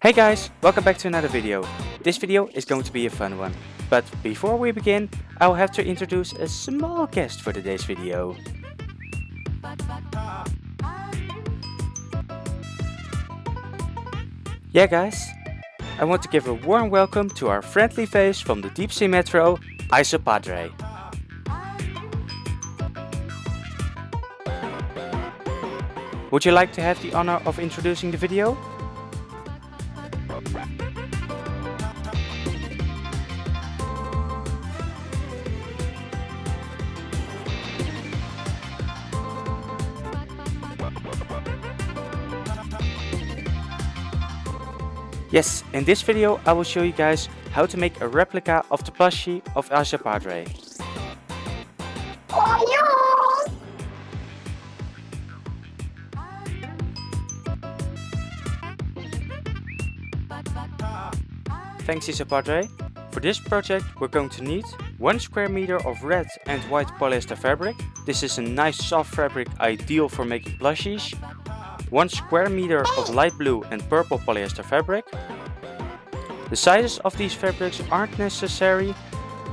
Hey guys, welcome back to another video. This video is going to be a fun one. But before we begin, I'll have to introduce a small guest for today's video. Yeah guys, I want to give a warm welcome to our friendly face from the deep sea metro, Iso Padre. Would you like to have the honor of introducing the video? Yes, in this video I will show you guys how to make a replica of the plushie of Iso Padre. Thanks Iso Padre. For this project we're going to need 1 square meter of red and white polyester fabric. This is a nice soft fabric ideal for making plushies. 1 square meter of light blue and purple polyester fabric. The sizes of these fabrics aren't necessary,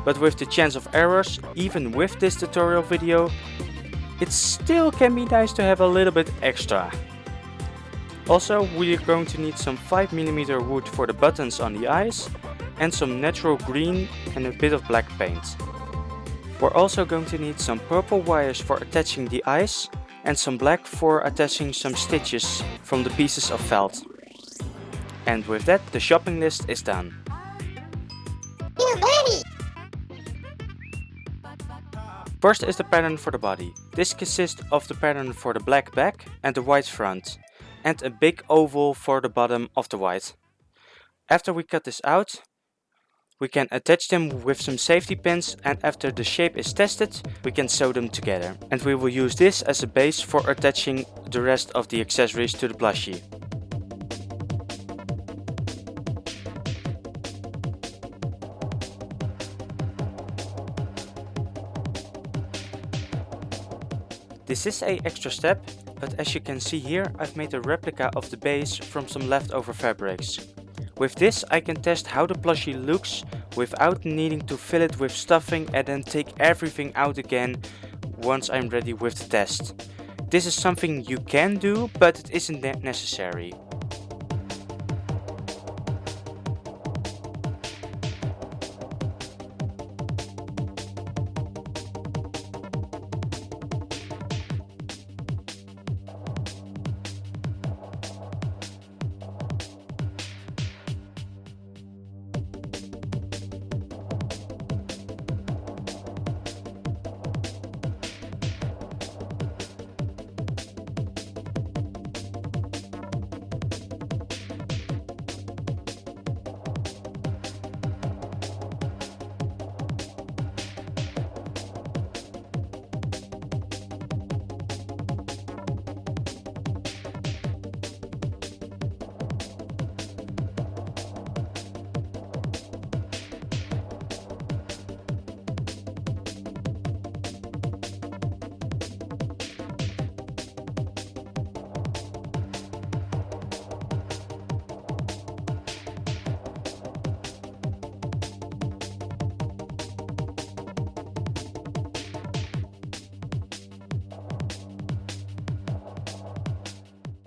but with the chance of errors, even with this tutorial video, it still can be nice to have a little bit extra. Also, we are going to need some 5mm wood for the buttons on the eyes and some natural green and a bit of black paint. We're also going to need some purple wires for attaching the eyes and some black for attaching some stitches from the pieces of felt. And with that, the shopping list is done. First is the pattern for the body. This consists of the pattern for the black back and the white front, and a big oval for the bottom of the white. After we cut this out, we can attach them with some safety pins, and after the shape is tested, we can sew them together. And we will use this as a base for attaching the rest of the accessories to the plushie. This is an extra step, but as you can see here, I've made a replica of the base from some leftover fabrics. With this I can test how the plushie looks without needing to fill it with stuffing and then take everything out again once I'm ready with the test. This is something you can do, but it isn't necessary.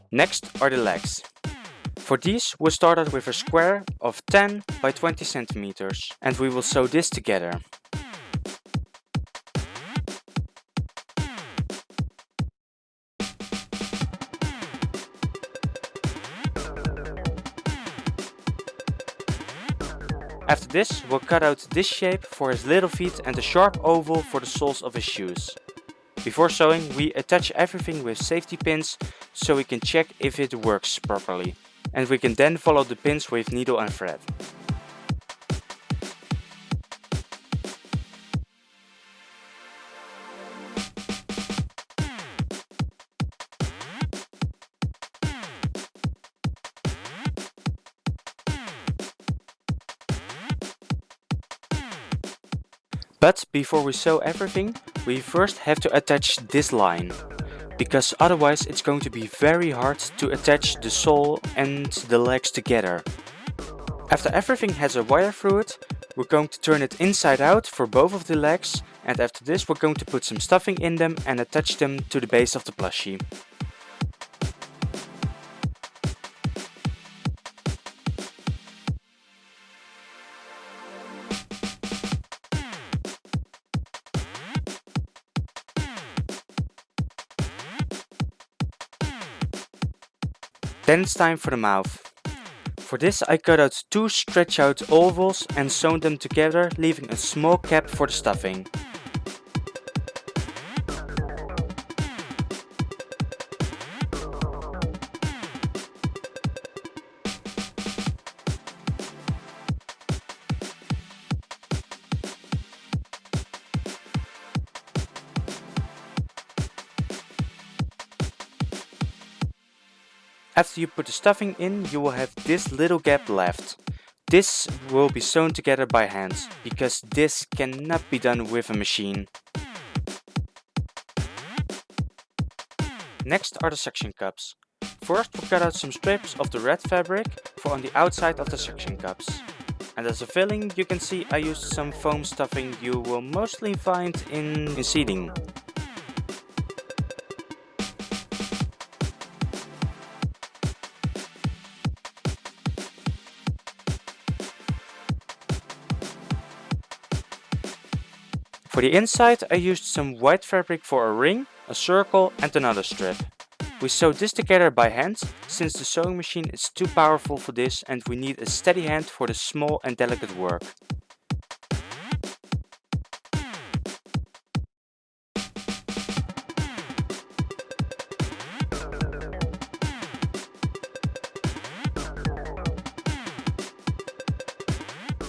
Next are the legs. For these we started with a square of 10 by 20 centimeters, and we will sew this together. After this we'll cut out this shape for his little feet and a sharp oval for the soles of his shoes. Before sewing we attach everything with safety pins so we can check if it works properly. And we can then follow the pins with needle and thread. But before we sew everything, we first have to attach this line, because otherwise it's going to be very hard to attach the sole and the legs together. After everything has a wire through it, we're going to turn it inside out for both of the legs, and after this we're going to put some stuffing in them and attach them to the base of the plushie. Then it's time for the mouth. For this I cut out 2 stretch out ovals and sewn them together, leaving a small cap for the stuffing. After you put the stuffing in, you will have this little gap left. This will be sewn together by hand, because this cannot be done with a machine. Next are the suction cups. First we cut out some strips of the red fabric for on the outside of the suction cups. And as a filling you can see I used some foam stuffing you will mostly find in seating. For the inside I used some white fabric for a ring, a circle and another strip. We sewed this together by hand, since the sewing machine is too powerful for this and we need a steady hand for the small and delicate work.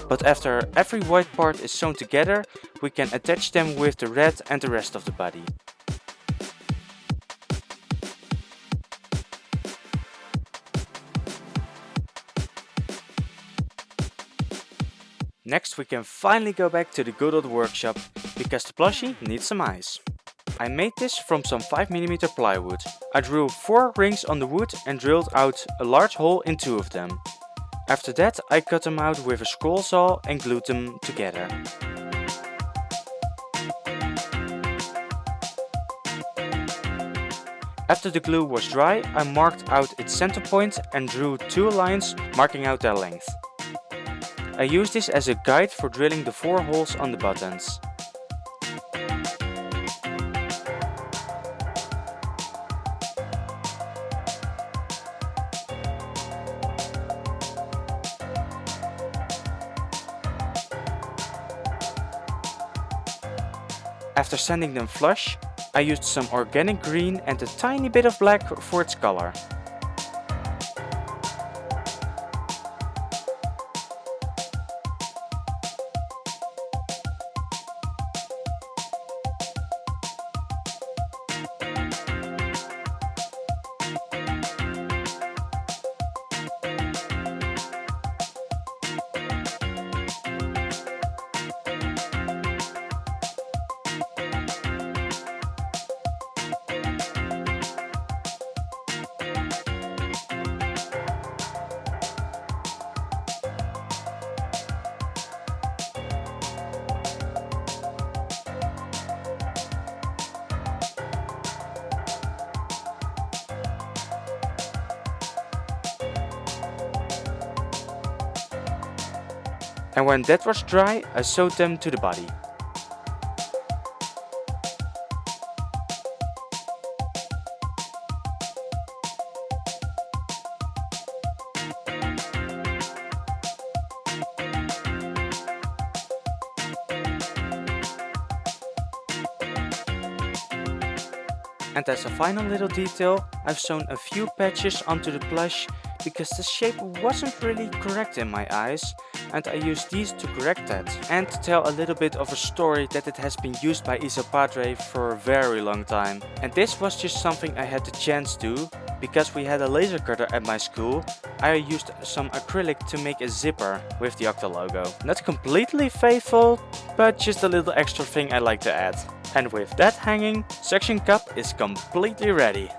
But after every white part is sewn together, we can attach them with the red and the rest of the body. Next we can finally go back to the good old workshop, because the plushie needs some eyes. I made this from some 5mm plywood. I drew 4 rings on the wood and drilled out a large hole in 2 of them. After that I cut them out with a scroll saw and glued them together. After the glue was dry, I marked out its center point and drew 2 lines marking out their length. I used this as a guide for drilling the 4 holes on the buttons. After sanding them flush, I used some organic green and a tiny bit of black for its color. And when that was dry, I sewed them to the body. And as a final little detail, I've sewn a few patches onto the plush because the shape wasn't really correct in my eyes, and I used these to correct that. And to tell a little bit of a story that it has been used by Iso Padre for a very long time. And this was just something I had the chance to, because we had a laser cutter at my school. I used some acrylic to make a zipper with the Octo logo. Not completely faithful, but just a little extra thing I like to add. And with that hanging, suction cup is completely ready.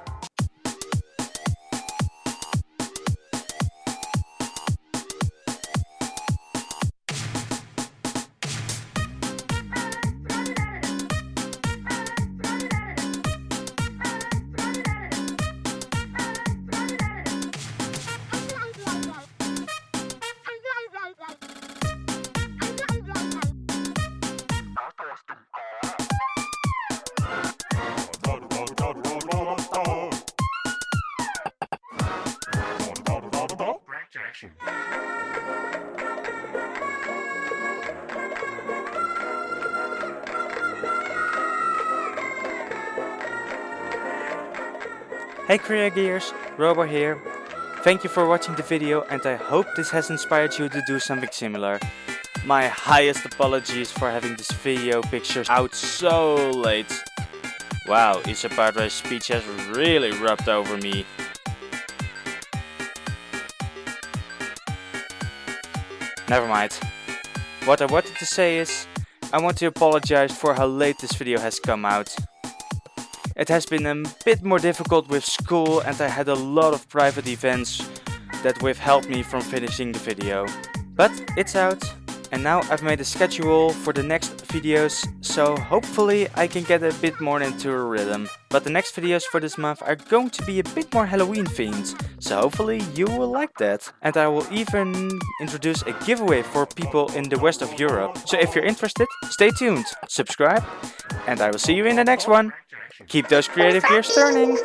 Hey Creagears, Robo here. Thank you for watching the video and I hope this has inspired you to do something similar. My highest apologies for having this video pictures out so late. Wow, Iso Padre's speech has really rubbed over me. Never mind. What I wanted to say is, I want to apologize for how late this video has come out. It has been a bit more difficult with school and I had a lot of private events that withheld me from finishing the video. But it's out and now I've made a schedule for the next videos, so hopefully I can get a bit more into a rhythm. But the next videos for this month are going to be a bit more Halloween themed, so hopefully you will like that. And I will even introduce a giveaway for people in the west of Europe. So if you're interested, stay tuned, subscribe, and I will see you in the next one. Keep those creative gears turning!